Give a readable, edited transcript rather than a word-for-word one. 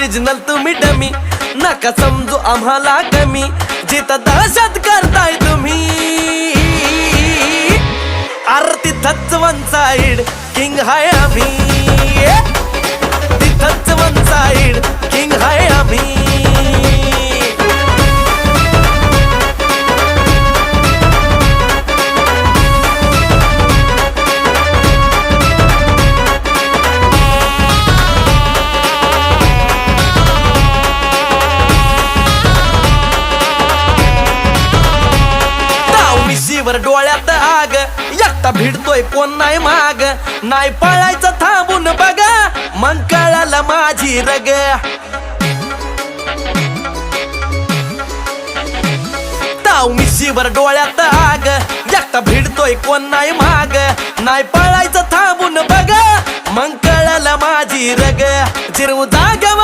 Original तुम्ही dummy, नका समजू आम्हाला कमी, जिथं दहशत करताय तुम्ही. अरे तिथंच वन साइड किंग हाय आम्ही, तिथंच वन साइड किंग हाय आम्ही. वर डोळ्यात आग, एकटा भिडतोय कोण नाही माग, नाही पळायचं थांबून बघा, मग कळालं माझी रग. ताव मिशीवर डोळ्यात आग, एकटा भिडतोय कोण नाही माग, नाही पळायचं थांबून बघा, मग कळालं माझी रग. जिरवू जाग